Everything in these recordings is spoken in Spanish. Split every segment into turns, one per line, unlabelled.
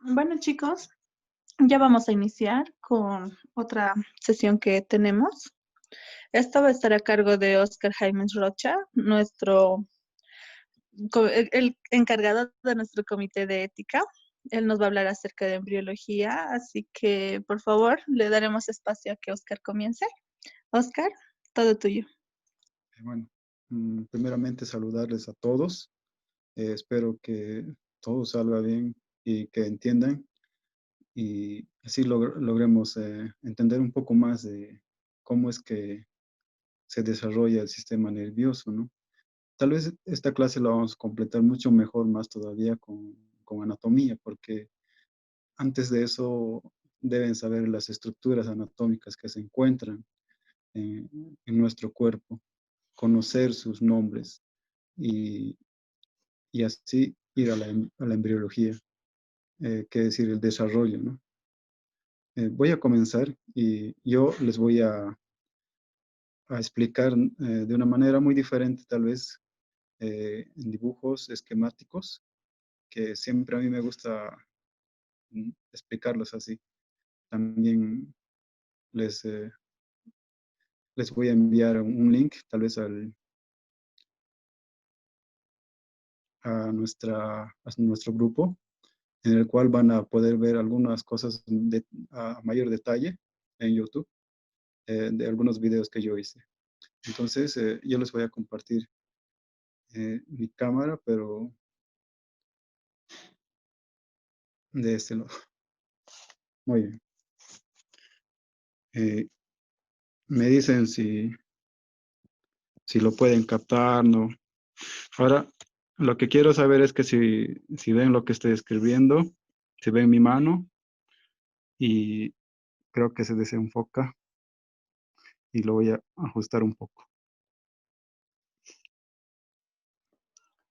Bueno, chicos, ya vamos a iniciar con otra sesión que tenemos. Esta va a estar a cargo de Oscar Jaimes Rocha, el encargado de nuestro comité de ética. Él nos va a hablar acerca de embriología, así que por favor le daremos espacio a que Oscar comience. Oscar, todo tuyo.
Bueno, primeramente saludarles a todos. Espero que todo salga bien y que entiendan y así logremos entender un poco más de cómo es que se desarrolla el sistema nervioso, ¿no? Tal vez esta clase la vamos a completar mucho mejor, más todavía con anatomía, porque antes de eso deben saber las estructuras anatómicas que se encuentran en nuestro cuerpo, conocer sus nombres y y así ir a la embriología, que es decir, el desarrollo, ¿no? Voy a comenzar y yo les voy a explicar de una manera muy diferente, tal vez, en dibujos esquemáticos, que siempre a mí me gusta explicarlos así. También les, eh, les voy a enviar un link, tal vez a nuestro grupo, en el cual van a poder ver algunas cosas a mayor detalle en YouTube, de algunos videos que yo hice. Entonces, yo les voy a compartir mi cámara, pero de este lado. Muy bien. Eh, Me dicen si lo pueden captar, ¿no? Ahora, lo que quiero saber es que si ven lo que estoy escribiendo, si ven mi mano, y creo que se desenfoca y lo voy a ajustar un poco.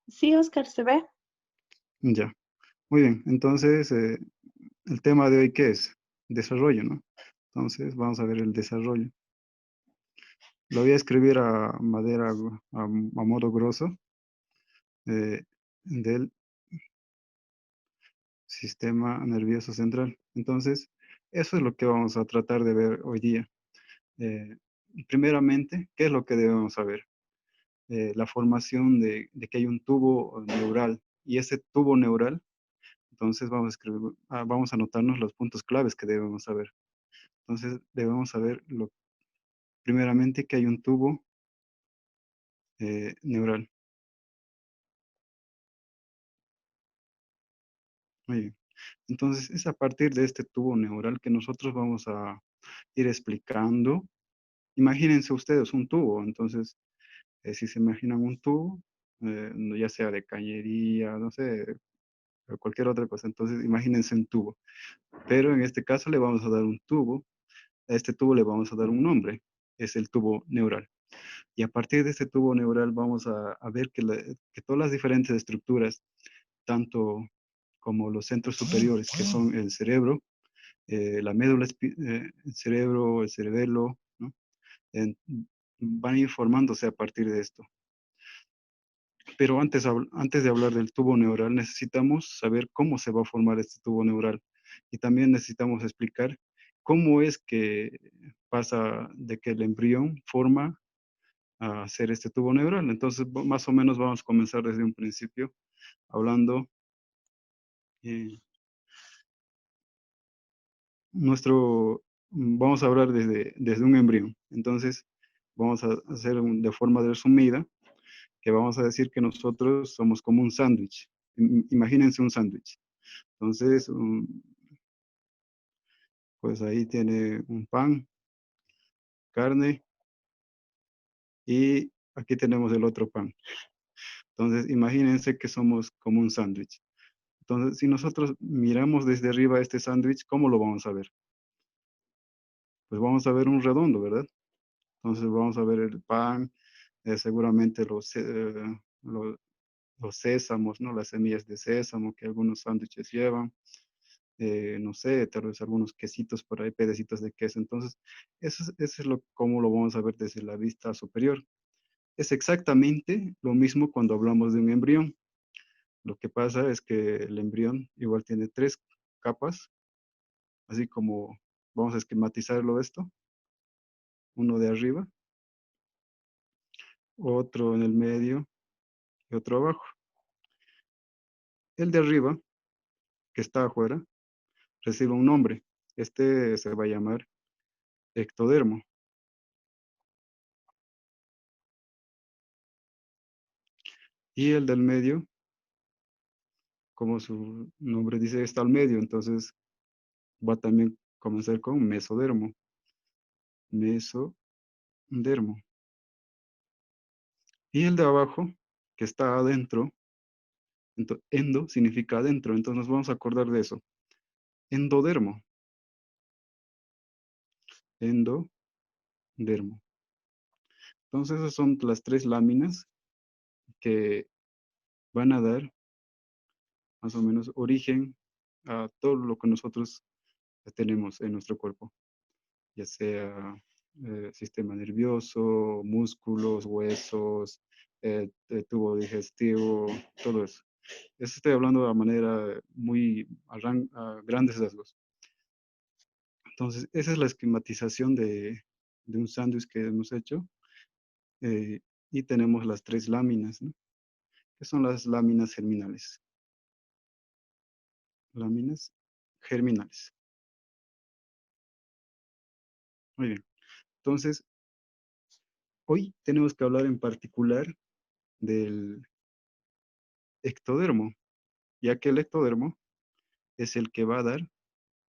Sí, Oscar, ¿se ve?
Ya. Muy bien. Entonces, el tema de hoy, ¿qué es? Desarrollo, ¿no? Entonces, vamos a ver el desarrollo. Lo voy a escribir a madera, a modo grosso, del sistema nervioso central. Entonces, eso es lo que vamos a tratar de ver hoy día. Eh, Primeramente, ¿qué es lo que debemos saber? La formación de que hay un tubo neural, y ese tubo neural, entonces vamos a escribir, vamos a anotarnos los puntos claves que debemos saber. Entonces, debemos saber primeramente que hay un tubo neural. Muy bien. Entonces, es a partir de este tubo neural que nosotros vamos a ir explicando. Imagínense ustedes un tubo. Entonces, si se imaginan un tubo, ya sea de cañería, no sé, o cualquier otra cosa, entonces imagínense un tubo. Pero en este caso le vamos a dar un tubo. A este tubo le vamos a dar un nombre. Es el tubo neural. Y a partir de este tubo neural vamos a ver que todas las diferentes estructuras, tanto como los centros superiores, que son el cerebro, la médula, el cerebro, el cerebelo, ¿no? En- Van a ir formándose a partir de esto. Pero antes de hablar del tubo neural, necesitamos saber cómo se va a formar este tubo neural. Y también necesitamos explicar cómo es que pasa de que el embrión forma a hacer este tubo neural. Entonces, más o menos vamos a comenzar desde un principio hablando. eh, Vamos a hablar desde un embrión. Entonces, vamos a hacer de forma resumida que vamos a decir que nosotros somos como un sándwich. Imagínense un sándwich. Entonces, pues ahí tiene un pan, carne y aquí tenemos el otro pan. Entonces, imagínense que somos como un sándwich. Entonces, si nosotros miramos desde arriba este sándwich, ¿cómo lo vamos a ver? Pues vamos a ver un redondo, ¿verdad? Entonces vamos a ver el pan, seguramente los sésamos, ¿no? Las semillas de sésamo que algunos sándwiches llevan. No sé, tal vez algunos quesitos por ahí, pedacitos de queso. Entonces, eso es cómo lo vamos a ver desde la vista superior. Es exactamente lo mismo cuando hablamos de un embrión. Lo que pasa es que el embrión igual tiene tres capas, así como vamos a esquematizarlo esto, uno de arriba, otro en el medio y otro abajo. El de arriba, que está afuera, recibe un nombre. Este se va a llamar ectodermo. Y el del medio, como su nombre dice, está al medio, entonces va a también comenzar con mesodermo. Mesodermo. Y el de abajo, que está adentro, endo significa adentro, entonces nos vamos a acordar de eso. Endodermo. Endodermo. Entonces esas son las tres láminas que van a dar más o menos origen a todo lo que nosotros tenemos en nuestro cuerpo, ya sea sistema nervioso, músculos, huesos, tubo digestivo, todo eso. Eso estoy hablando de manera muy a grandes rasgos. Entonces, esa es la esquematización de un sándwich que hemos hecho. eh, y tenemos las tres láminas, ¿no? Que son las láminas germinales. Láminas germinales. Muy bien. Entonces, hoy tenemos que hablar en particular del ectodermo, ya que el ectodermo es el que va a dar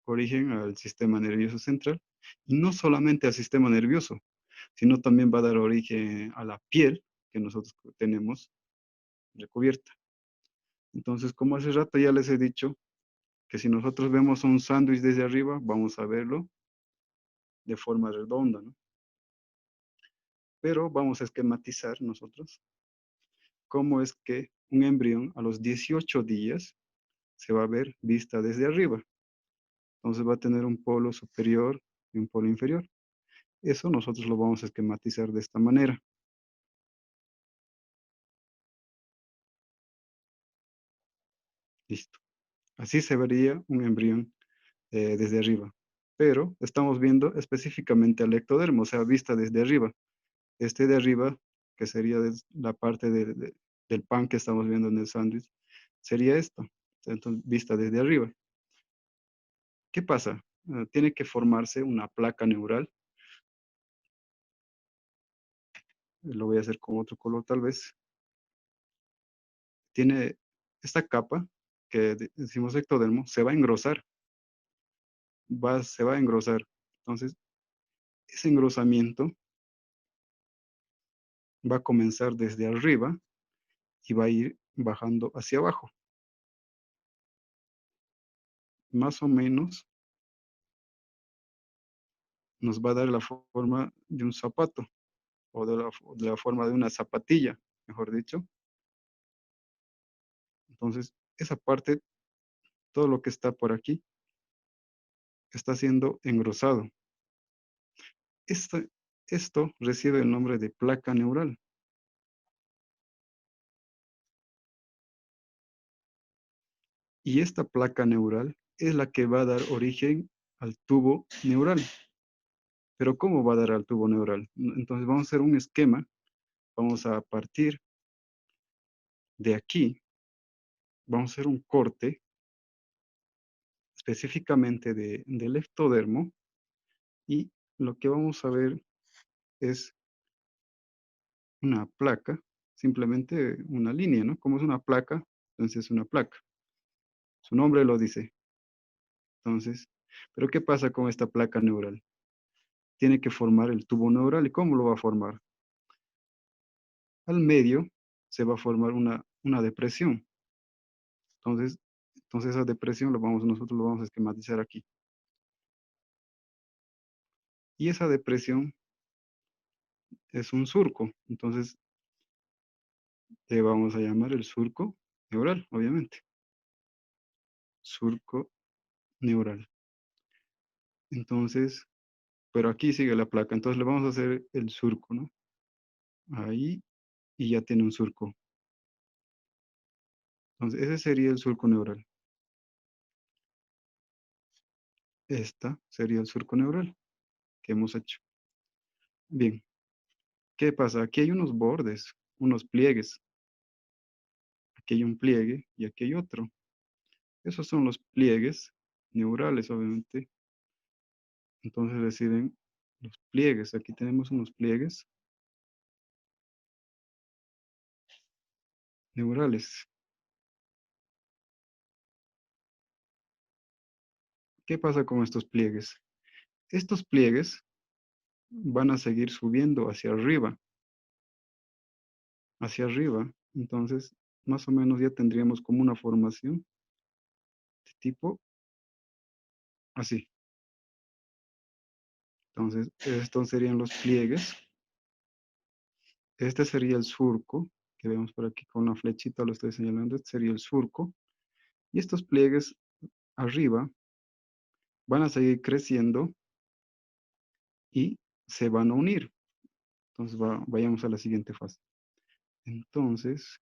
origen al sistema nervioso central, y no solamente al sistema nervioso, sino también va a dar origen a la piel que nosotros tenemos recubierta. Entonces, como hace rato ya les he dicho, que si nosotros vemos un sándwich desde arriba, vamos a verlo de forma redonda, ¿no? Pero vamos a esquematizar nosotros cómo es que un embrión a los 18 días se va a ver vista desde arriba. Entonces va a tener un polo superior y un polo inferior. Eso nosotros lo vamos a esquematizar de esta manera. Listo. Así se vería un embrión desde arriba. Pero estamos viendo específicamente al ectodermo, o sea, vista desde arriba. Este de arriba, que sería la parte del pan que estamos viendo en el sándwich, sería esto. Entonces, vista desde arriba. ¿Qué pasa? Tiene que formarse una placa neural. Lo voy a hacer con otro color tal vez. Tiene esta capa que decimos ectodermo, se va a engrosar. Se va a engrosar. Entonces, ese engrosamiento va a comenzar desde arriba y va a ir bajando hacia abajo. Más o menos nos va a dar la forma de un zapato o de la forma de una zapatilla, mejor dicho. Entonces, esa parte, todo lo que está por aquí, está siendo engrosado. Esto, esto recibe el nombre de placa neural. Y esta placa neural es la que va a dar origen al tubo neural. Pero ¿cómo va a dar al tubo neural? Entonces vamos a hacer un esquema. Vamos a partir de aquí. Vamos a hacer un corte específicamente del ectodermo. Y lo que vamos a ver es una placa, simplemente una línea, ¿no? Como es una placa, entonces es una placa. Su nombre lo dice. Entonces, ¿pero qué pasa con esta placa neural? Tiene que formar el tubo neural. ¿Y cómo lo va a formar? Al medio se va a formar una depresión. Entonces, esa depresión nosotros lo vamos a esquematizar aquí. Y esa depresión es un surco. Entonces, le vamos a llamar el surco neural, obviamente. Surco neural. Entonces, pero aquí sigue la placa. Entonces le vamos a hacer el surco, ¿no? Ahí, y ya tiene un surco. Entonces, ese sería el surco neural. Esta sería el surco neural que hemos hecho. Bien, ¿qué pasa? Aquí hay unos bordes, unos pliegues. Aquí hay un pliegue y aquí hay otro. Esos son los pliegues neurales, obviamente. Entonces reciben los pliegues. Aquí tenemos unos pliegues neurales. ¿Qué pasa con estos pliegues? Estos pliegues van a seguir subiendo hacia arriba. Entonces, más o menos ya tendríamos como una formación de tipo así. Entonces, estos serían los pliegues. Este sería el surco, que vemos por aquí con la flechita, lo estoy señalando. Este sería el surco. Y estos pliegues arriba van a seguir creciendo y se van a unir. Entonces, vayamos a la siguiente fase. Entonces,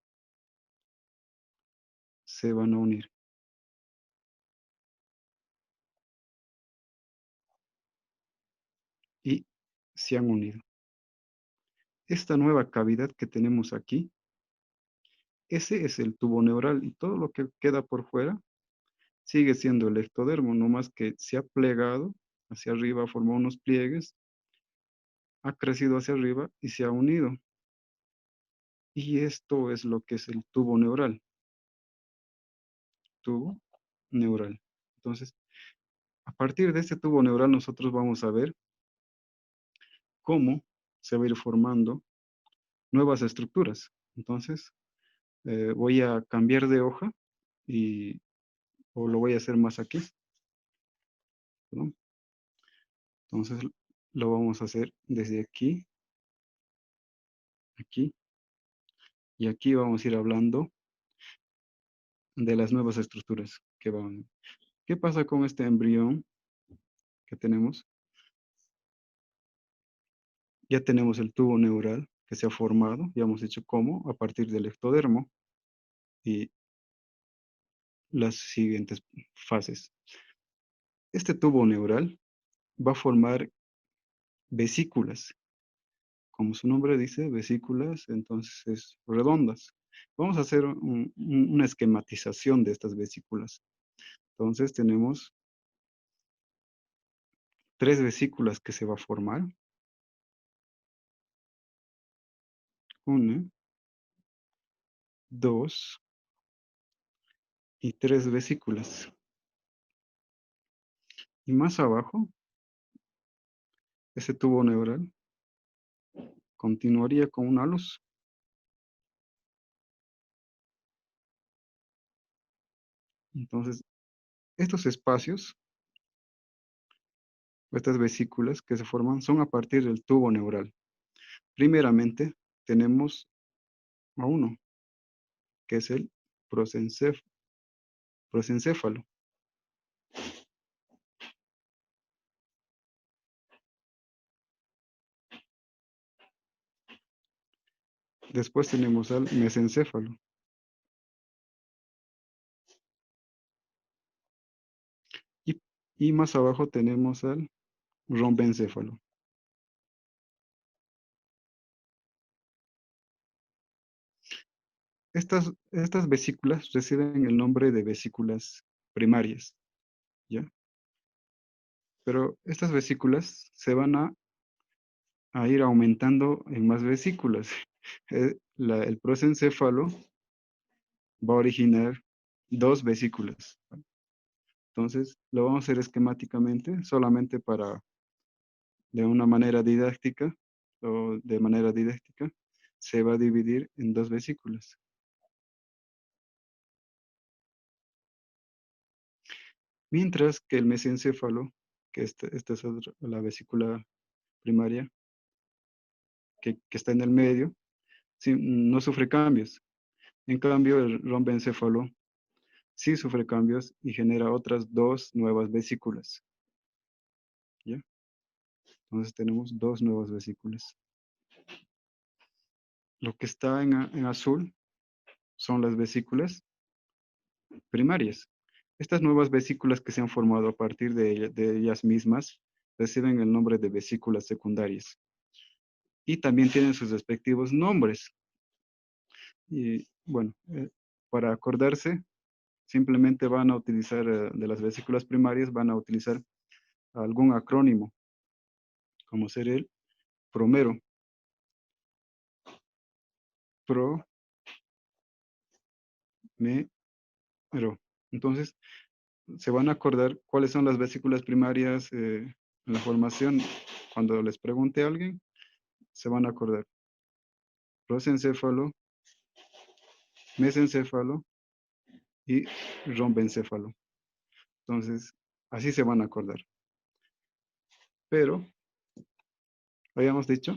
se van a unir. Y se han unido. Esta nueva cavidad que tenemos aquí, ese es el tubo neural y todo lo que queda por fuera sigue siendo el ectodermo, no más que se ha plegado hacia arriba, formó unos pliegues, ha crecido hacia arriba y se ha unido. Y esto es lo que es el tubo neural. Tubo neural. Entonces, a partir de este tubo neural nosotros vamos a ver cómo se va a ir formando nuevas estructuras. Entonces, voy a cambiar de hoja y, o lo voy a hacer más aquí, ¿no? Entonces, lo vamos a hacer desde aquí, aquí, y aquí vamos a ir hablando de las nuevas estructuras que van. ¿Qué pasa con este embrión que tenemos? Ya tenemos el tubo neural que se ha formado, ya hemos dicho cómo, a partir del ectodermo y las siguientes fases. Este tubo neural va a formar vesículas. Como su nombre dice, vesículas, entonces redondas. Vamos a hacer una esquematización de estas vesículas. Entonces tenemos tres vesículas que se va a formar. Una, dos y tres vesículas. Y más abajo, ese tubo neural continuaría con una luz. Entonces, estos espacios, estas vesículas que se forman, son a partir del tubo neural. Primeramente, tenemos a uno, que es el prosencéfalo. Después tenemos al mesencéfalo. Y, y más abajo tenemos al rombencéfalo. Estas vesículas reciben el nombre de vesículas primarias, ¿ya? Pero estas vesículas se van a ir aumentando en más vesículas. El prosencéfalo va a originar dos vesículas. Entonces, lo vamos a hacer esquemáticamente, solamente de una manera didáctica, o de manera didáctica, se va a dividir en dos vesículas. Mientras que el mesencéfalo, que esta es la vesícula primaria, que está en el medio, sí, no sufre cambios. En cambio, el rombencéfalo sí sufre cambios y genera otras dos nuevas vesículas. ¿Ya? Entonces tenemos dos nuevas vesículas. Lo que está en azul son las vesículas primarias. Estas nuevas vesículas que se han formado a partir de ellas mismas reciben el nombre de vesículas secundarias y también tienen sus respectivos nombres. Y bueno, para acordarse, simplemente van a utilizar de las vesículas primarias, van a utilizar algún acrónimo, como ser el promero, pro, me, ro. Entonces, se van a acordar cuáles son las vesículas primarias en la formación. Cuando les pregunte a alguien, se van a acordar. Prosencéfalo, mesencéfalo y rombencéfalo. Entonces, así se van a acordar. Pero, habíamos dicho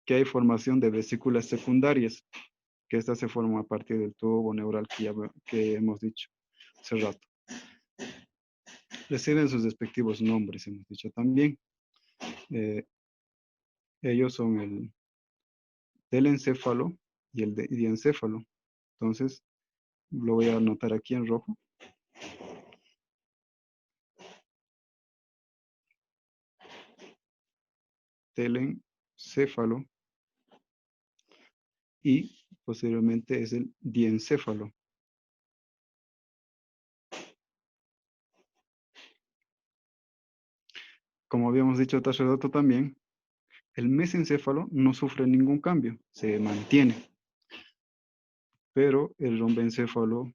que hay formación de vesículas secundarias, que esta se forma a partir del tubo neural que hemos dicho hace rato. Reciben sus respectivos nombres, hemos dicho también. Eh, ellos son el telencéfalo y el diencéfalo. Entonces, lo voy a anotar aquí en rojo. Telencéfalo y posteriormente es el diencéfalo. Como habíamos dicho hace rato también, el mesencéfalo no sufre ningún cambio, se mantiene, pero el rombencéfalo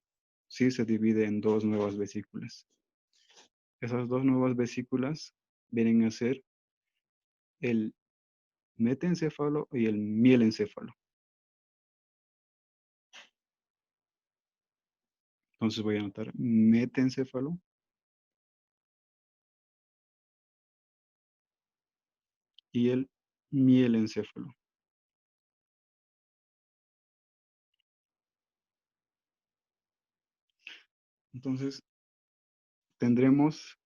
sí se divide en dos nuevas vesículas. Esas dos nuevas vesículas vienen a ser el metencéfalo y el mielencéfalo. Entonces voy a anotar metencéfalo y el mielencéfalo. Entonces tendremos,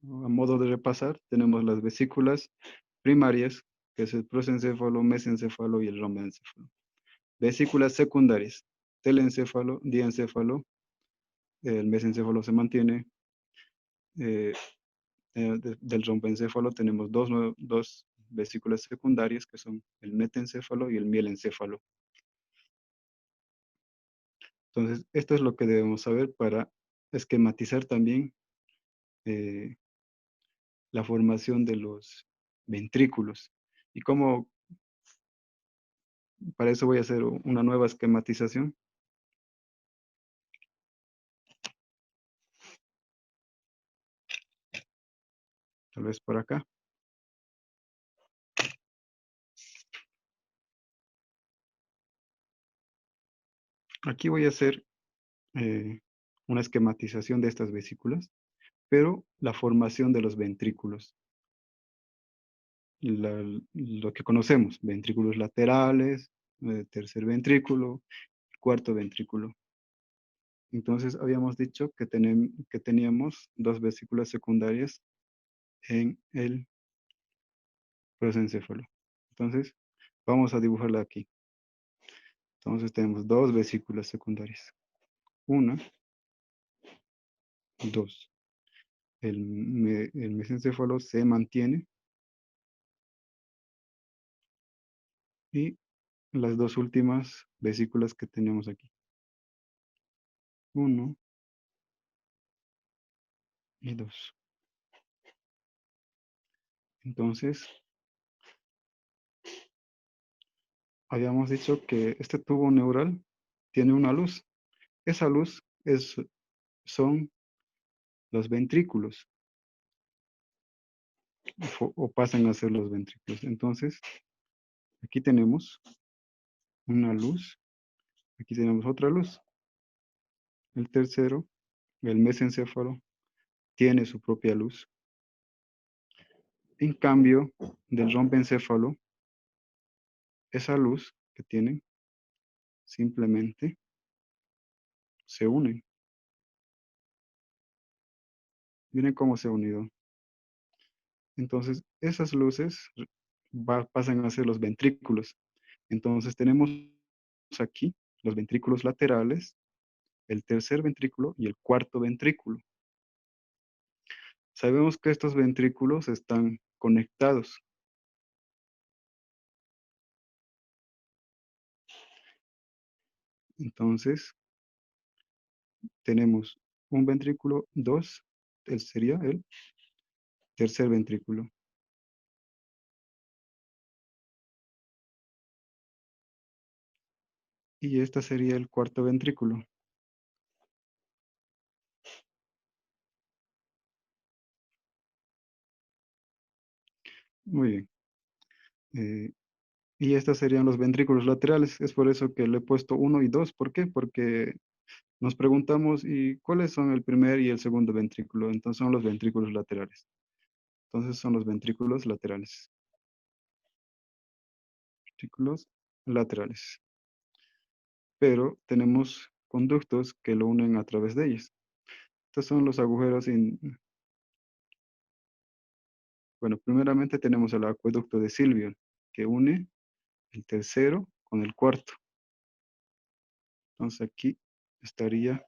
a modo de repasar, tenemos las vesículas primarias, que es el prosencéfalo, mesencéfalo y el rombencéfalo. Vesículas secundarias, telencéfalo, diencéfalo, el mesencéfalo se mantiene, eh, del rombencéfalo tenemos dos vesículas secundarias que son el metencéfalo y el mielencéfalo. Entonces, esto es lo que debemos saber para esquematizar también eh, la formación de los ventrículos. Y como para eso voy a hacer una nueva esquematización, tal vez por acá. Aquí voy a hacer una esquematización de estas vesículas, pero la formación de los ventrículos. Lo que conocemos, ventrículos laterales, tercer ventrículo, cuarto ventrículo. Entonces habíamos dicho que teníamos dos vesículas secundarias en el prosencéfalo. Entonces vamos a dibujarla aquí. Entonces tenemos dos vesículas secundarias. Una, dos. El mesencéfalo se mantiene y las dos últimas vesículas que tenemos aquí. Uno y dos. Entonces, habíamos dicho que este tubo neural tiene una luz. Esa luz son los ventrículos, o pasan a ser los ventrículos. Entonces, aquí tenemos una luz, aquí tenemos otra luz. El tercero, el mesencéfalo, tiene su propia luz. En cambio, del rombencéfalo, esa luz que tienen simplemente se unen. Miren cómo se ha unido. Entonces, esas luces pasan a ser los ventrículos. Entonces, tenemos aquí los ventrículos laterales, el tercer ventrículo y el cuarto ventrículo. Sabemos que estos ventrículos están conectados. Entonces, tenemos un ventrículo, dos, él sería el tercer ventrículo. Y este sería el cuarto ventrículo. Muy bien. Y estos serían los ventrículos laterales. Es por eso que le he puesto uno y dos. ¿Por qué? Porque nos preguntamos, ¿y cuáles son el primer y el segundo ventrículo? Entonces son los ventrículos laterales. Entonces son los ventrículos laterales. Ventrículos laterales. Pero tenemos conductos que lo unen a través de ellos. Estos son los agujeros. Bueno, primeramente tenemos el acueducto de Silvius, que une el tercero con el cuarto. Entonces aquí estaría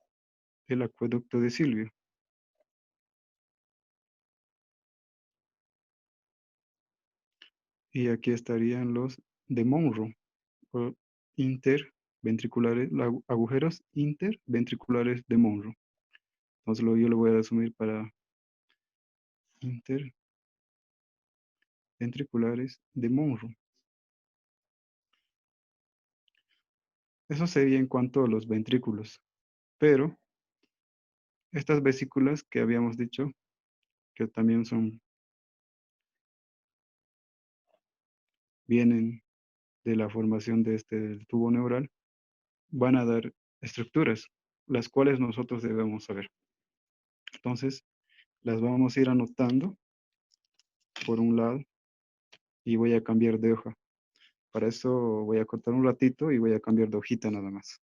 el acueducto de Silvius. Y aquí estarían los de Monroe, o interventriculares, agujeros interventriculares de Monroe. Entonces yo lo voy a resumir para interventriculares de Monroe. Eso sería en cuanto a los ventrículos. Pero estas vesículas que habíamos dicho, que también vienen de la formación de este tubo neural, van a dar estructuras, las cuales nosotros debemos saber. Entonces, las vamos a ir anotando por un lado y voy a cambiar de hoja. Para eso voy a cortar un ratito y voy a cambiar de hojita nada más.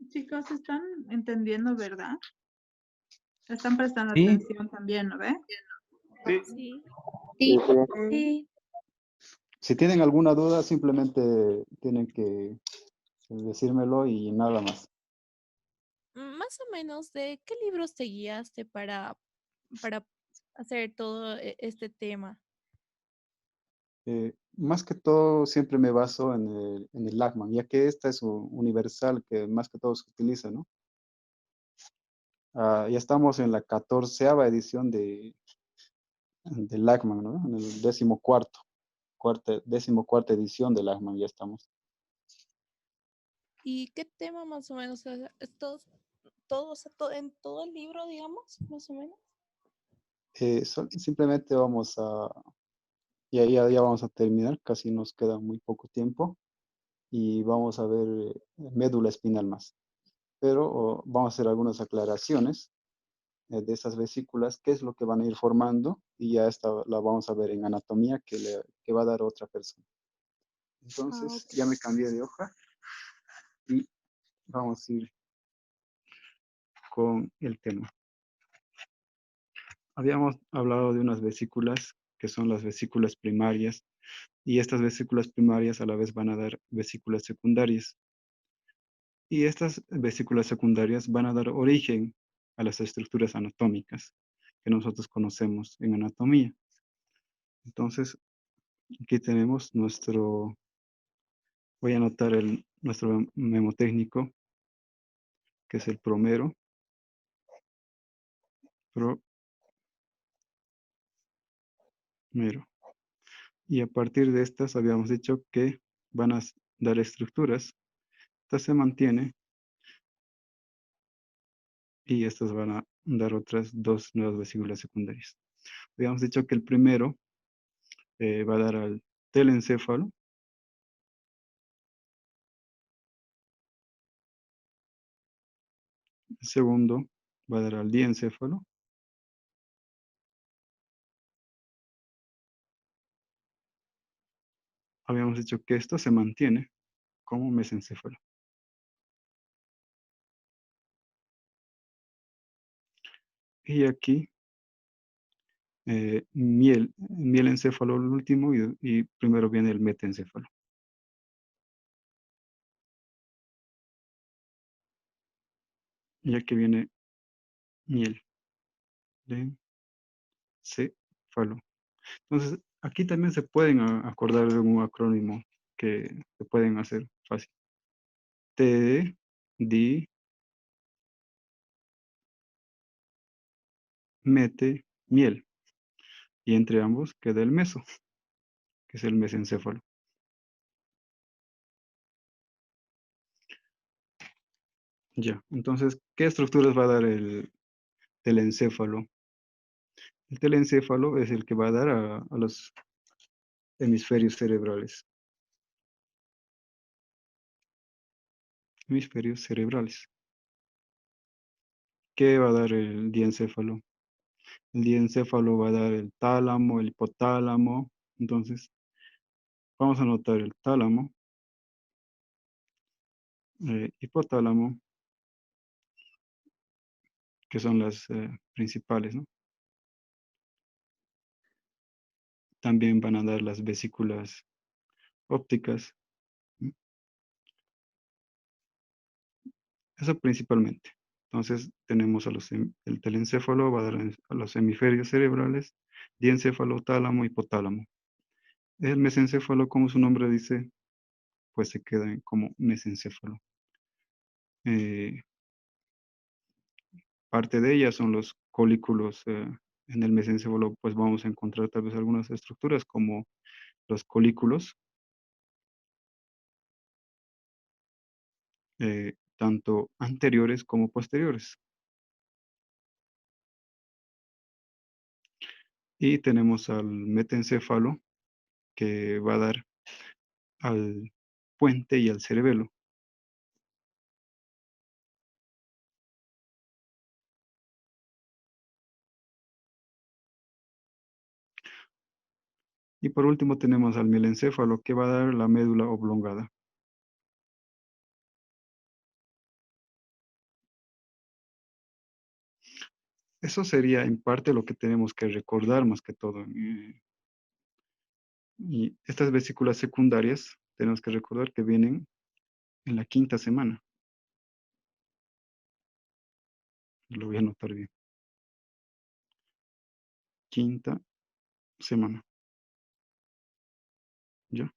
Chicos, ¿están entendiendo, verdad? Están prestando
Sí,
atención también, ¿no ve?
sí.
Sí.
Sí, sí.
Sí.
Si tienen alguna duda, simplemente tienen que decírmelo y nada más.
Más o menos, ¿de qué libros te guiaste para hacer todo este tema?
Más que todo, siempre me baso en el Lachman, ya que esta es un universal que más que todo se utiliza, ¿no? Ya estamos en la 14ª edición de Lachman, ¿no? En el 14ª edición de Lachman ya estamos.
¿Y qué tema más o menos? En todo el libro, digamos, más o menos.
Simplemente ya vamos a terminar, casi nos queda muy poco tiempo y vamos a ver médula espinal más. Pero vamos a hacer algunas aclaraciones de esas vesículas, qué es lo que van a ir formando y ya esta la vamos a ver en anatomía que va a dar otra persona.
Ah,
Entonces
ok.
ya me cambié de hoja y vamos a ir con el tema. Habíamos hablado de unas vesículas que son las vesículas primarias y estas vesículas primarias a la vez van a dar vesículas secundarias. Y estas vesículas secundarias van a dar origen a las estructuras anatómicas que nosotros conocemos en anatomía. Entonces, aquí tenemos voy a anotar nuestro memotécnico, que es el promero. Promero. Y a partir de estas habíamos dicho que van a dar estructuras. Esta se mantiene y estas van a dar otras dos nuevas vesículas secundarias. Habíamos dicho que el primero va a dar al telencéfalo. El segundo va a dar al diencéfalo. Habíamos dicho que esto se mantiene como mesencéfalo. Y aquí, mielencéfalo el último y primero viene el metencéfalo. ya que viene miel, lencéfalo. Entonces, aquí también se pueden acordar de un acrónimo que se pueden hacer fácil. T, di, mete, miel. Y entre ambos queda el meso, que es el mesencéfalo. Ya, entonces, ¿qué estructuras va a dar el telencéfalo? El telencéfalo es el que va a dar a los hemisferios cerebrales. Hemisferios cerebrales. ¿Qué va a dar el diencéfalo? El diencéfalo va a dar el tálamo, el hipotálamo. Entonces, vamos a anotar el tálamo, hipotálamo, que son las principales, ¿no? También van a dar las vesículas ópticas. ¿Mm? Eso principalmente. Entonces, tenemos el telencéfalo, va a dar a los hemisferios cerebrales, diencéfalo, tálamo, hipotálamo. El mesencéfalo, como su nombre dice, pues se queda como mesencéfalo. Eh, Parte de ellas son los colículos. En el mesencéfalo, pues vamos a encontrar tal vez algunas estructuras como los colículos, tanto anteriores como posteriores. Y tenemos al metencéfalo, que va a dar al puente y al cerebelo. Y por último tenemos al mielencéfalo, que va a dar la médula oblongada. Eso sería en parte lo que tenemos que recordar más que todo. Y estas vesículas secundarias tenemos que recordar que vienen en la quinta semana. Lo voy a anotar bien. Quinta semana. ¿Ya?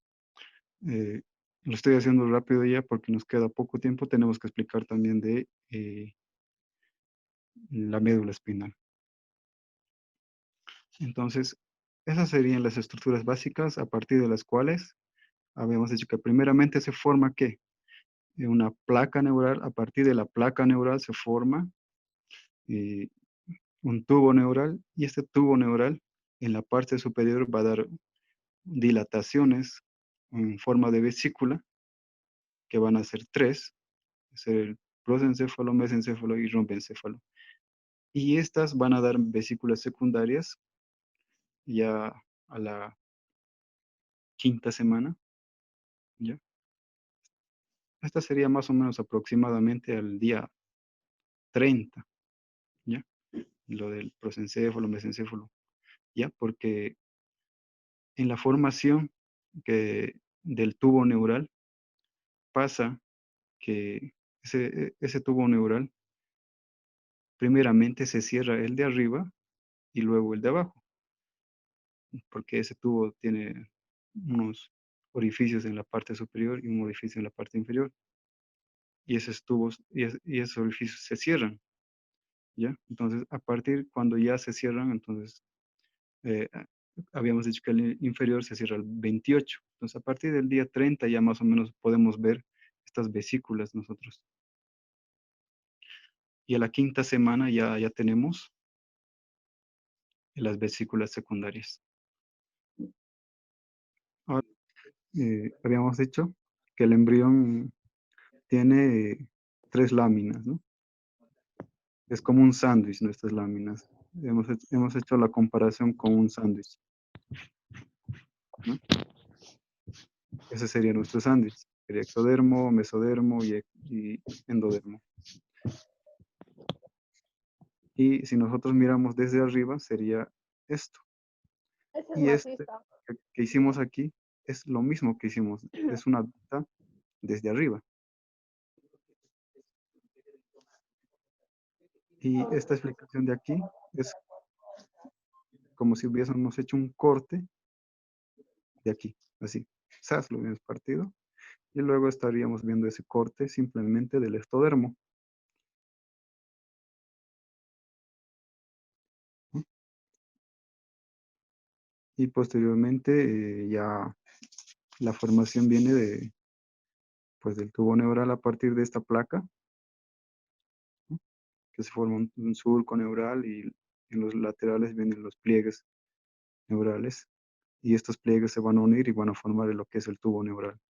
Lo estoy haciendo rápido ya porque nos queda poco tiempo. Tenemos que explicar también de la médula espinal. Entonces, esas serían las estructuras básicas a partir de las cuales habíamos dicho que primeramente se forma ¿qué? Una placa neural. A partir de la placa neural se forma eh, un tubo neural, y este tubo neural en la parte superior va a dar dilataciones en forma de vesícula, que van a ser tres: es el prosencéfalo, mesencéfalo y rombencéfalo. Y estas van a dar vesículas secundarias ya a la quinta semana, ¿ya? Esta sería más o menos aproximadamente al día 30, ¿ya? Lo del prosencéfalo, mesencéfalo, ¿ya? Porque en la formación del tubo neural pasa que ese tubo neural primeramente se cierra el de arriba y luego el de abajo, porque ese tubo tiene unos orificios en la parte superior y un orificio en la parte inferior, y esos tubos y esos orificios se cierran, ¿ya? Entonces, a partir cuando ya se cierran, entonces, eh, habíamos dicho que el inferior se cierra el 28. Entonces, a partir del día 30 ya más o menos podemos ver estas vesículas nosotros. Y a la quinta semana ya tenemos las vesículas secundarias. Ahora, habíamos dicho que el embrión tiene tres láminas, ¿no? Es como un sándwich nuestras láminas. Hemos hecho la comparación con un sándwich, ¿no? Ese sería nuestro sándwich. Sería ectodermo, mesodermo y endodermo. Y si nosotros miramos desde arriba, sería esto. Y este que hicimos aquí es lo mismo que hicimos. Es una vista desde arriba. Y esta explicación de aquí es como si hubiésemos hecho un corte de aquí, así. SAS lo hubiéramos partido. Y luego estaríamos viendo ese corte simplemente del ectodermo, ¿no? Y posteriormente ya la formación viene de, pues, del tubo neural a partir de esta placa, ¿no? Que se forma un surco neural y en los laterales vienen los pliegues neurales y estos pliegues se van a unir y van a formar lo que es el tubo neural.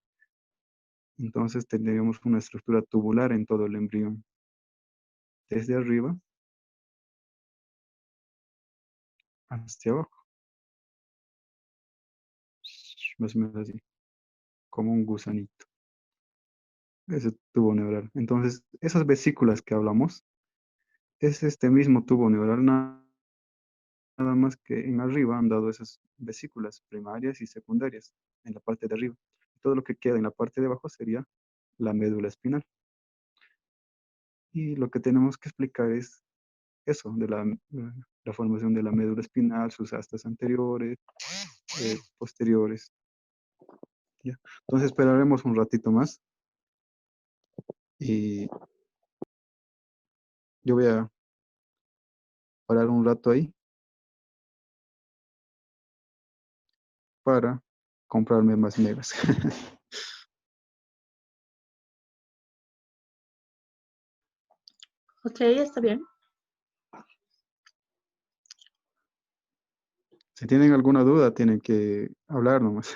Entonces tendríamos una estructura tubular en todo el embrión. Desde arriba hacia abajo, más o menos así, como un gusanito. Ese tubo neural. Entonces, esas vesículas que hablamos, es este mismo tubo neural, nada más que en arriba han dado esas vesículas primarias y secundarias, en la parte de arriba. Todo lo que queda en la parte de abajo sería la médula espinal. Y lo que tenemos que explicar es eso, de la formación de la médula espinal, sus astas anteriores, posteriores. ¿Ya? Entonces esperaremos un ratito más y yo voy a parar un rato ahí para comprarme más megas.
Ok, está bien.
Si tienen alguna duda, tienen que hablar nomás.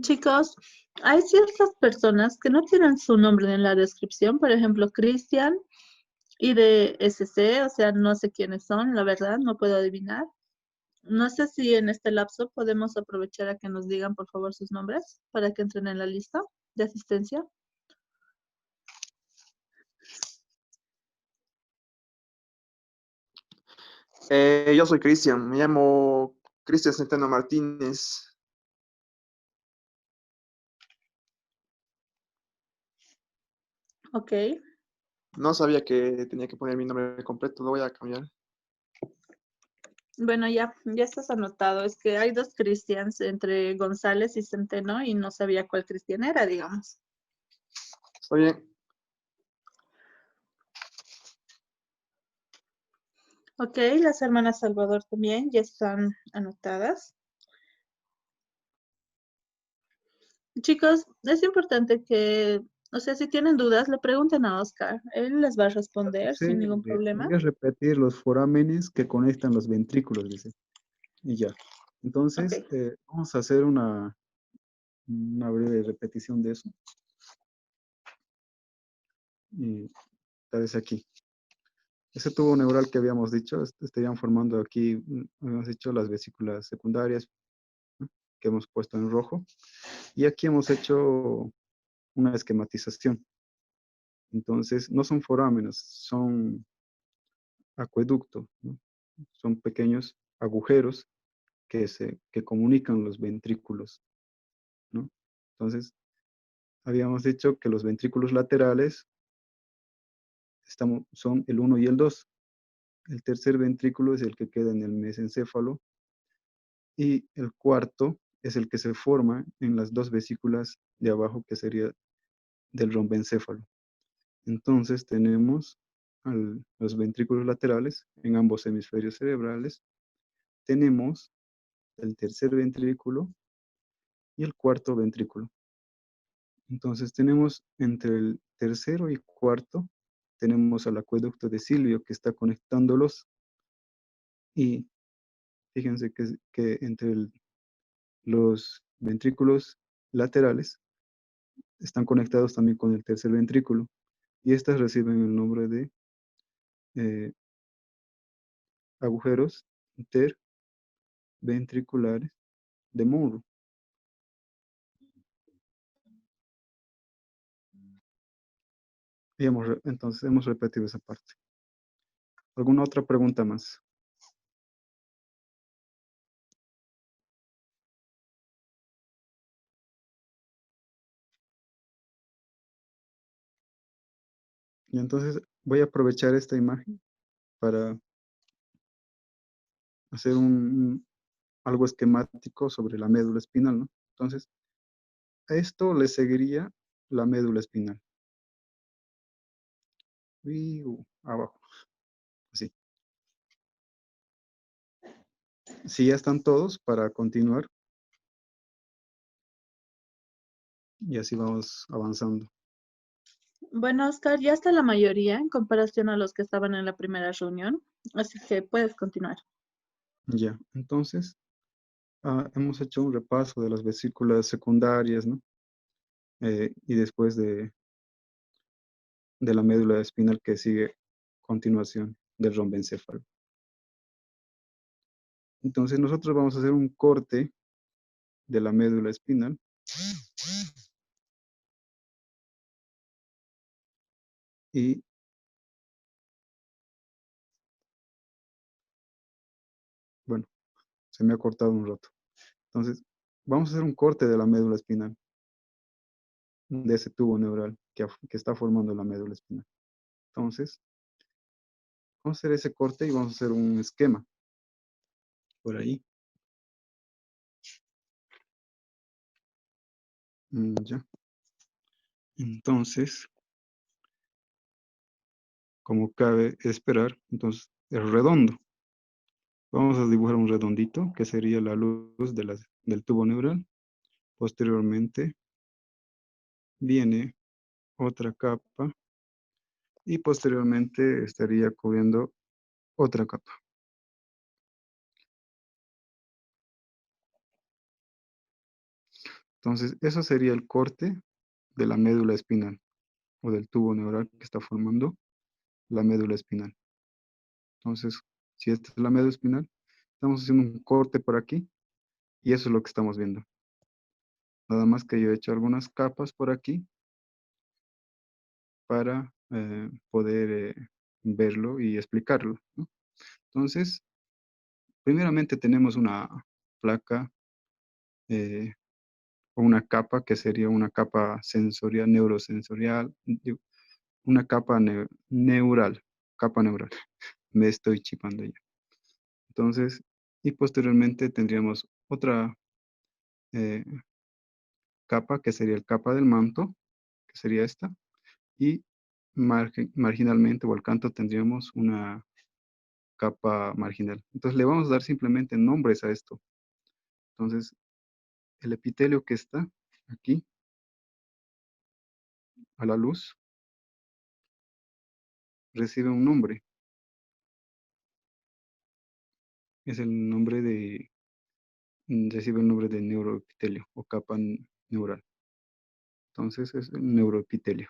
Chicos, hay ciertas personas que no tienen su nombre en la descripción, por ejemplo, Cristian y de SC, o sea, no sé quiénes son, la verdad, no puedo adivinar. No sé si en este lapso podemos aprovechar a que nos digan, por favor, sus nombres para que entren en la lista de asistencia.
Yo soy Cristian, me llamo Cristian Centeno Martínez.
Ok.
No sabía que tenía que poner mi nombre completo, lo voy a cambiar.
Bueno, ya estás anotado. Es que hay dos Cristians entre González y Centeno y no sabía cuál Cristian era, digamos.
¿Está bien?
Ok, las hermanas Salvador también ya están anotadas. Chicos, es importante que, o sea, si tienen dudas, le pregunten a Oscar. Él les va a responder
Sí,
sin ningún problema.
voy a repetir los forámenes que conectan los ventrículos, dice. Y ya.
Ok.
Entonces, vamos a hacer una breve repetición de eso. Y tal vez aquí. Ese tubo neural que habíamos dicho, estarían formando aquí, habíamos dicho las vesículas secundarias, ¿no? Que hemos puesto en rojo. Y aquí hemos hecho una esquematización. Entonces, no son forámenes, son acueductos, ¿no? Son pequeños agujeros que comunican los ventrículos, ¿no? Entonces, habíamos dicho que los ventrículos laterales son el uno y el 2. El tercer ventrículo es el que queda en el mesencéfalo y el cuarto es el que se forma en las dos vesículas de abajo, que sería del rombencéfalo. Entonces tenemos los ventrículos laterales en ambos hemisferios cerebrales. Tenemos el tercer ventrículo y el cuarto ventrículo. Entonces tenemos entre el tercero y cuarto, tenemos al acueducto de Silvio que está conectándolos y fíjense que entre los ventrículos laterales están conectados también con el tercer ventrículo y estas reciben el nombre de eh, agujeros interventriculares de Monro. Y entonces hemos repetido esa parte. ¿Alguna otra pregunta más? Y entonces voy a aprovechar esta imagen para hacer algo esquemático sobre la médula espinal, ¿no? Entonces, a esto le seguiría la médula espinal. Y abajo, así. Si ya están todos, para continuar. Y así vamos avanzando.
Bueno, Oscar, ya está la mayoría en comparación a los que estaban en la primera reunión, así que puedes continuar.
Ya, entonces, hemos hecho un repaso de las vesículas secundarias, ¿no? Y después de la médula espinal que sigue a continuación del rombencéfalo. Entonces, nosotros vamos a hacer un corte de la médula espinal. Y bueno, se me ha cortado un rato. Entonces, vamos a hacer un corte de la médula espinal, de ese tubo neural que está formando la médula espinal. Entonces, vamos a hacer ese corte y vamos a hacer un esquema por ahí. Ya. Entonces, como cabe esperar, entonces es redondo. Vamos a dibujar un redondito que sería la luz del tubo neural. Posteriormente viene otra capa y posteriormente estaría cubriendo otra capa. Entonces, eso sería el corte de la médula espinal o del tubo neural que está formando la médula espinal. Entonces, si esta es la médula espinal, estamos haciendo un corte por aquí y eso es lo que estamos viendo. Nada más que yo he hecho algunas capas por aquí para poder verlo y explicarlo, ¿no? Entonces, primeramente tenemos una placa eh, o una capa que sería una capa sensorial, neurosensorial, una capa neural, capa neural. Me estoy chipando ya. Entonces, y posteriormente tendríamos otra eh, capa que sería el capa del manto, que sería esta, y marginalmente o al canto tendríamos una capa marginal. Entonces le vamos a dar simplemente nombres a esto. Entonces, el epitelio que está aquí a la luz recibe un nombre. Es el nombre recibe el nombre de neuroepitelio o capa neural. Entonces es el neuroepitelio.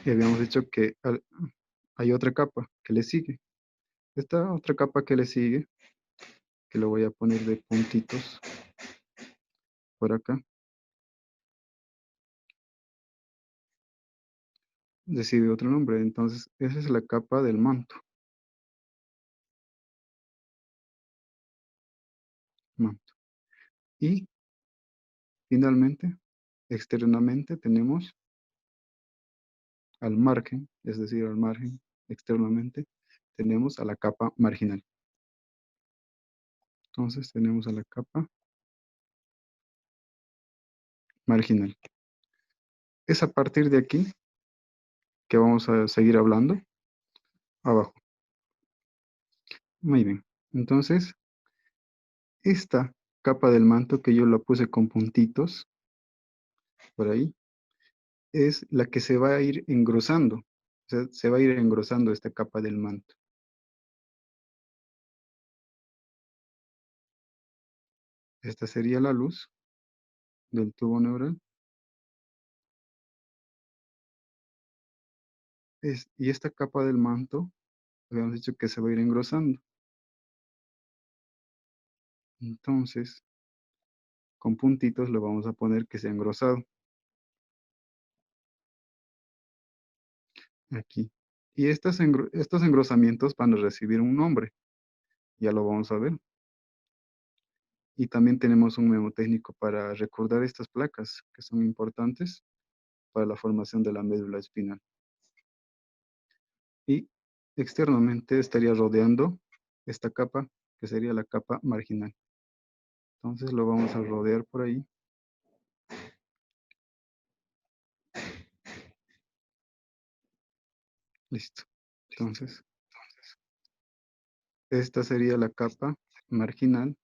Y habíamos dicho que hay otra capa que le sigue. Esta otra capa que le sigue, que lo voy a poner de puntitos por acá, recibe otro nombre. Entonces, esa es la capa del manto. Manto. Y finalmente, externamente tenemos al margen, es decir, al margen, externamente, tenemos a la capa marginal. Entonces, tenemos a la capa marginal. Es a partir de aquí que vamos a seguir hablando abajo. Muy bien. Entonces, esta capa del manto que yo la puse con puntitos por ahí, es la que se va a ir engrosando. O sea, se va a ir engrosando esta capa del manto. Esta sería la luz del tubo neural. Y esta capa del manto, habíamos dicho que se va a ir engrosando. Entonces, con puntitos le vamos a poner que se ha engrosado. aquí. Y estos engrosamientos van a recibir un nombre, ya lo vamos a ver. Y también tenemos un mnemotécnico para recordar estas placas que son importantes para la formación de la médula espinal. Y externamente estaría rodeando esta capa, que sería la capa marginal. Entonces lo vamos a rodear por ahí. Listo. Entonces, esta sería la capa marginal,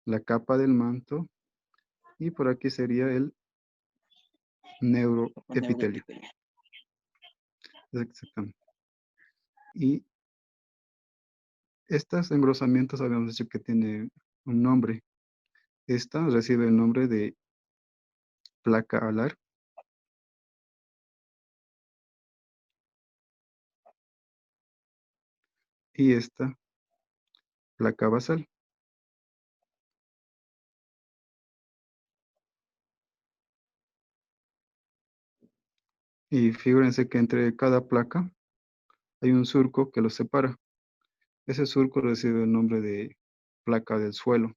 la capa del manto, y por aquí sería el neuroepitelio. Exactamente. Y estos engrosamientos habíamos dicho que tiene un nombre. Esta recibe el nombre de placa alar. Y esta placa basal. Y fíjense que entre cada placa hay un surco que los separa. Ese surco recibe el nombre de placa del suelo.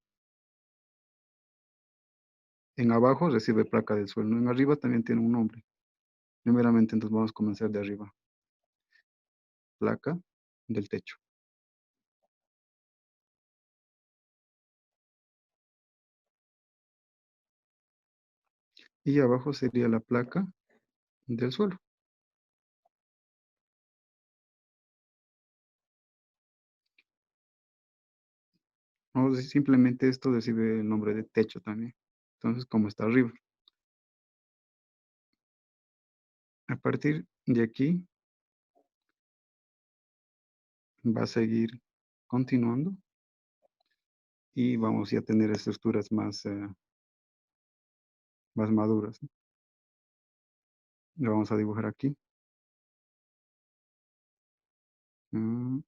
En abajo recibe placa del suelo. En arriba también tiene un nombre. Primeramente, entonces vamos a comenzar de arriba. Placa del techo. Y abajo sería la placa del suelo. O simplemente esto recibe el nombre de techo también. Entonces, como está arriba. A partir de aquí, va a seguir continuando. Y vamos ya a tener estructuras más maduras, ¿no? Lo vamos a dibujar aquí. Mm,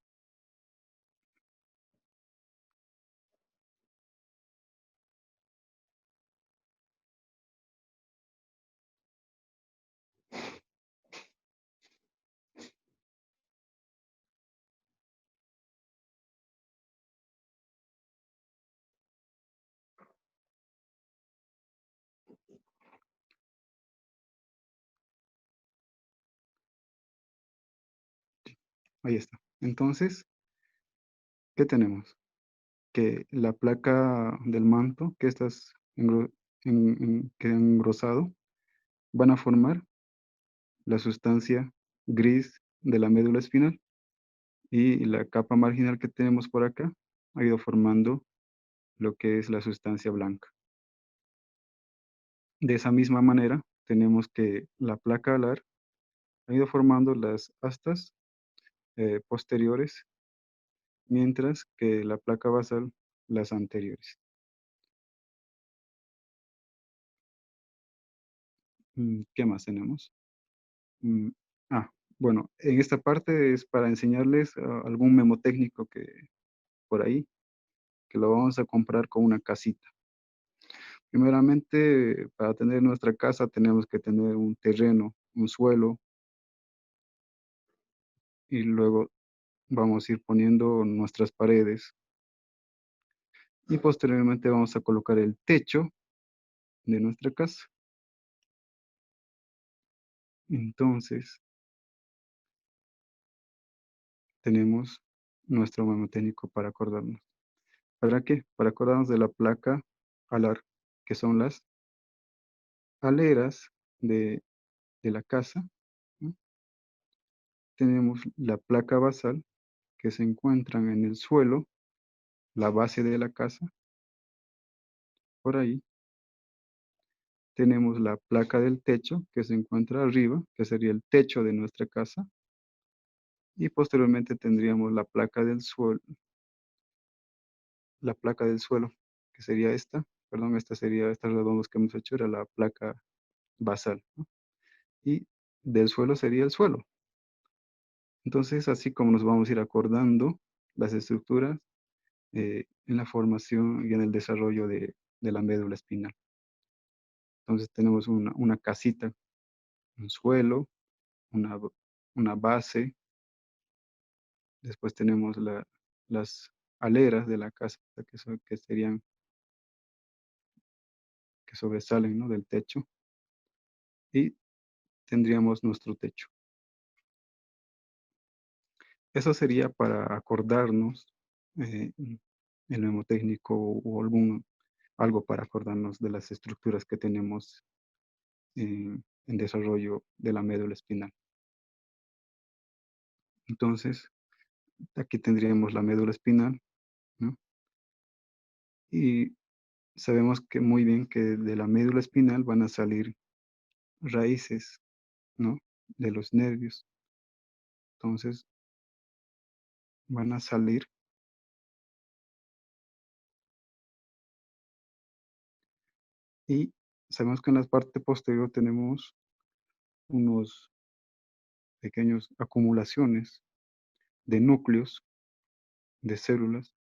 Ahí está. Entonces, ¿qué tenemos? Que la placa del manto, que estas que han engrosado, van a formar la sustancia gris de la médula espinal. Y la capa marginal que tenemos por acá ha ido formando lo que es la sustancia blanca. De esa misma manera, tenemos que la placa alar ha ido formando las astas posteriores, mientras que la placa basal las anteriores. ¿Qué más tenemos? Mm, ah, bueno, en esta parte es para enseñarles algún memotécnico que por ahí, que lo vamos a comprar con una casita. Primeramente, para tener nuestra casa tenemos que tener un terreno, un suelo, y luego vamos a ir poniendo nuestras paredes. Y posteriormente vamos a colocar el techo de nuestra casa. Entonces, tenemos nuestro memotécnico para acordarnos. ¿Para qué? Para acordarnos de la placa alar, que son las aleras de la casa, ¿no? Tenemos la placa basal, que se encuentran en el suelo, la base de la casa, por ahí. Tenemos la placa del techo, que se encuentra arriba, que sería el techo de nuestra casa. Y posteriormente tendríamos la placa del suelo, que sería esta. Perdón, esta sería, estas redondos que hemos hecho, era la placa basal, ¿no? Y del suelo sería el suelo. Entonces, así como nos vamos a ir acordando las estructuras en la formación y en el desarrollo de la médula espinal. Entonces tenemos una casita, un suelo, una una base, después tenemos las aleras de la casa que serían, que sobresalen, ¿no?, del techo, y tendríamos nuestro techo. Eso sería para acordarnos, el mnemotécnico o algo para acordarnos de las estructuras que tenemos en desarrollo de la médula espinal. Entonces, aquí tendríamos la médula espinal, ¿no? Y sabemos que muy bien que de la médula espinal van a salir raíces, ¿no?, de los nervios. Entonces, van a salir y sabemos que en la parte posterior tenemos unos pequeños acumulaciones de núcleos, de células,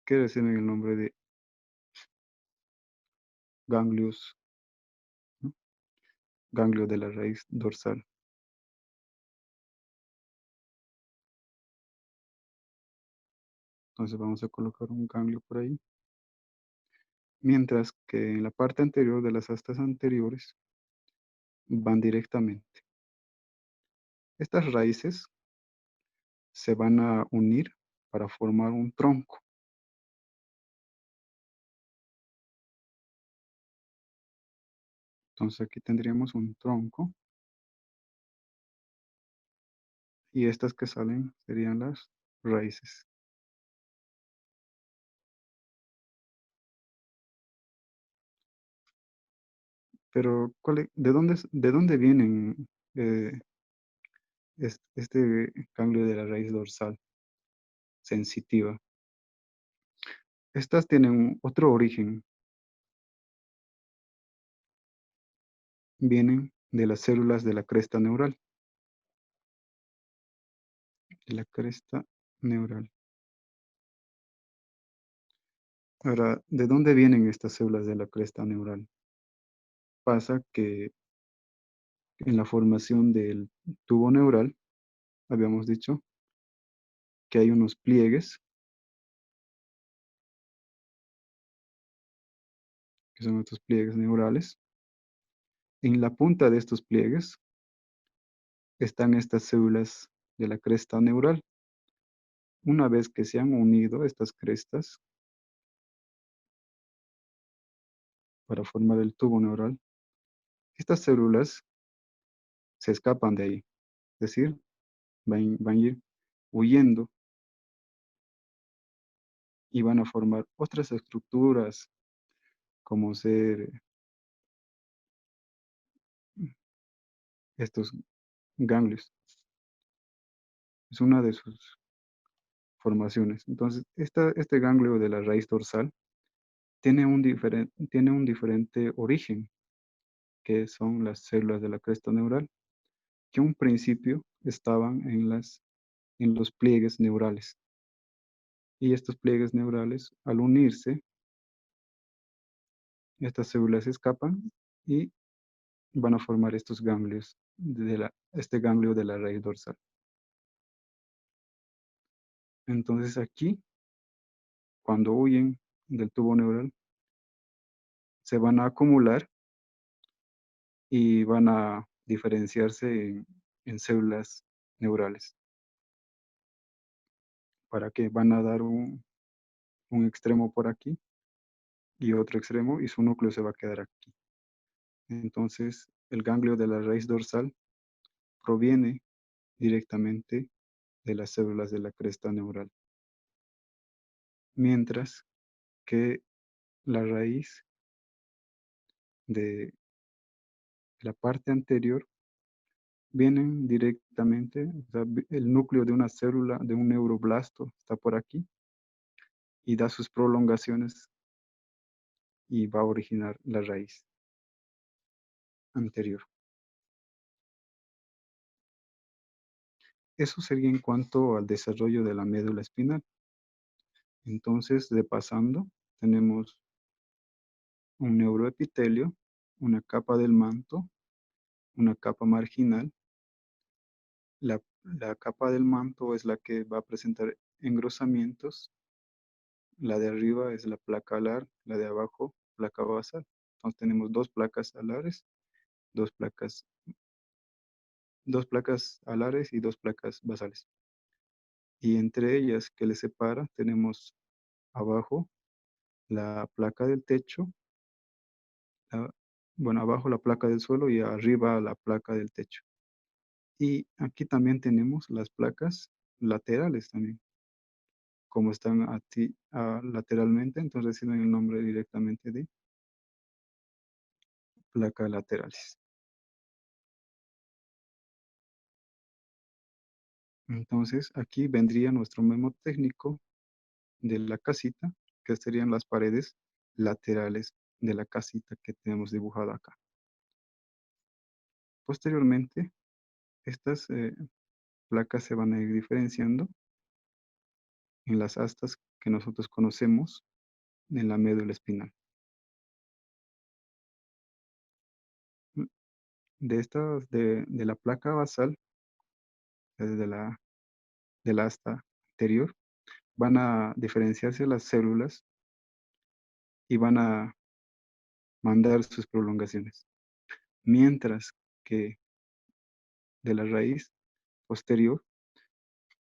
que reciben el nombre de ganglios, ¿no?, ganglio de la raíz dorsal. Entonces vamos a colocar un ganglio por ahí. Mientras que en la parte anterior de las astas anteriores van directamente. Estas raíces se van a unir para formar un tronco. Entonces aquí tendríamos un tronco y estas que salen serían las raíces. Pero, ¿de dónde vienen este ganglio de la raíz dorsal sensitiva? Estas tienen otro origen. Vienen de las células de la cresta neural. De la cresta neural. Ahora, ¿de dónde vienen estas células de la cresta neural? Pasa que en la formación del tubo neural, habíamos dicho que hay unos pliegues, que son estos pliegues neurales. En la punta de estos pliegues están estas células de la cresta neural. Una vez que se han unido estas crestas para formar el tubo neural, estas células se escapan de ahí, es decir, van a ir huyendo y van a formar otras estructuras como ser estos ganglios. Es una de sus formaciones. Entonces, este ganglio de la raíz dorsal tiene un diferente origen, que son las células de la cresta neural, que en un principio estaban en los pliegues neurales. Y estos pliegues neurales, al unirse, estas células se escapan y van a formar estos ganglios, este ganglio de la raíz dorsal. Entonces aquí, cuando huyen del tubo neural, se van a acumular y van a diferenciarse en células neurales. ¿Para qué? Van a dar un extremo por aquí y otro extremo y su núcleo se va a quedar aquí. Entonces, el ganglio de la raíz dorsal proviene directamente de las células de la cresta neural. Mientras que la raíz de la parte anterior vienen directamente, o sea, el núcleo de una célula, de un neuroblasto, está por aquí y da sus prolongaciones y va a originar la raíz anterior. Eso sería en cuanto al desarrollo de la médula espinal. Entonces, pasando, tenemos un neuroepitelio, una capa del manto, una capa marginal. La capa del manto es la que va a presentar engrosamientos. La de arriba es la placa alar, la de abajo, placa basal. Entonces tenemos dos placas alares, dos placas, dos placas alares y dos placas basales. Y entre ellas que les separa tenemos abajo la placa del techo, la- bueno, abajo la placa del suelo y arriba la placa del techo. Y aquí también tenemos las placas laterales también, como están lateralmente, entonces reciben el nombre directamente de placas laterales. Entonces aquí vendría nuestro memo técnico de la casita, que serían las paredes laterales de la casita que tenemos dibujada acá. Posteriormente, estas placas se van a ir diferenciando en las astas que nosotros conocemos en la médula espinal. De la placa basal, de del asta anterior, van a diferenciarse las células y van a mandar sus prolongaciones. Mientras que de la raíz posterior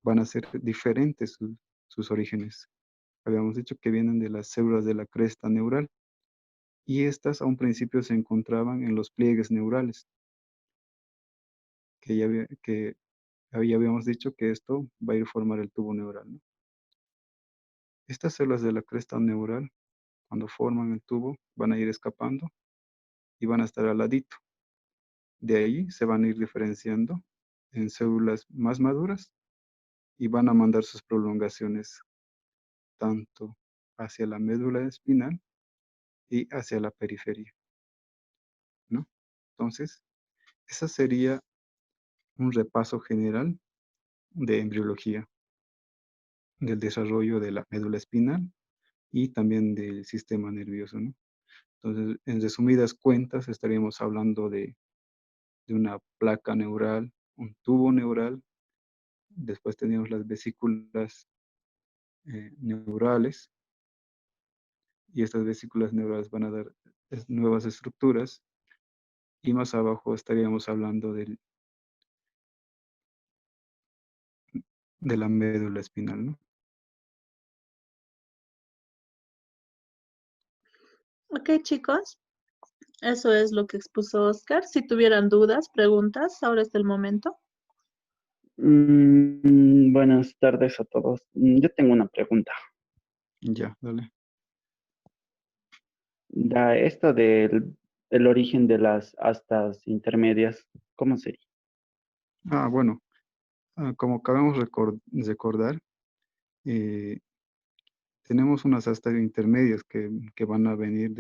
van a ser diferentes sus orígenes. Habíamos dicho que vienen de las células de la cresta neural y estas a un principio se encontraban en los pliegues neurales, que ya habíamos dicho que esto va a ir a formar el tubo neural, ¿no? Estas células de la cresta neural, cuando forman el tubo, van a ir escapando y van a estar al ladito. De ahí se van a ir diferenciando en células más maduras y van a mandar sus prolongaciones tanto hacia la médula espinal y hacia la periferia, ¿no? Entonces, ese sería un repaso general de embriología, del desarrollo de la médula espinal y también del sistema nervioso, ¿no? Entonces, en resumidas cuentas, estaríamos hablando de una placa neural, un tubo neural, después tenemos las vesículas neurales, y estas vesículas neurales van a dar nuevas estructuras, y más abajo estaríamos hablando de la médula espinal, ¿no?
Ok, chicos, eso es lo que expuso Oscar. Si tuvieran dudas, preguntas, ahora es el momento.
Buenas tardes a todos. Yo tengo una pregunta.
Ya, dale.
Esto del origen de las astas intermedias, ¿cómo sería?
Bueno, como acabamos de recordar, tenemos unas astas intermedias que van a venir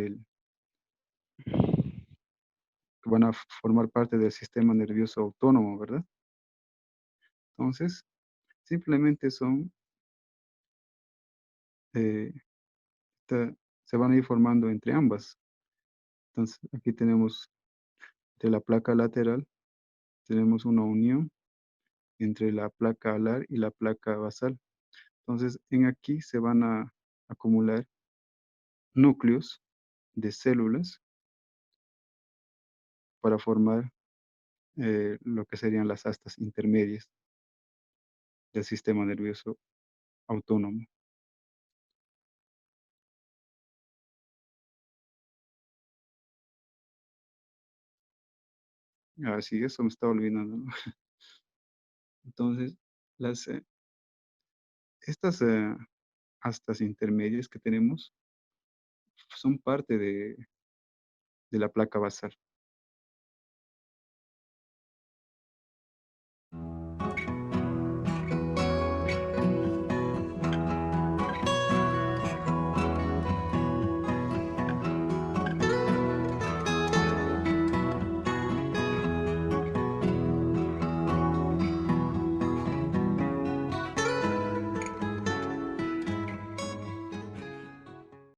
que van a formar parte del sistema nervioso autónomo, ¿verdad? Entonces, simplemente eh, esta- se van a ir formando entre ambas. Entonces, aquí tenemos de la placa lateral, tenemos una unión entre la placa alar y la placa basal. Entonces, en aquí se van a acumular núcleos de células para formar lo que serían las astas intermedias del sistema nervioso autónomo. Así, eso me estaba olvidando, ¿no? Entonces, las, estas astas intermedias que tenemos son parte de la placa basal.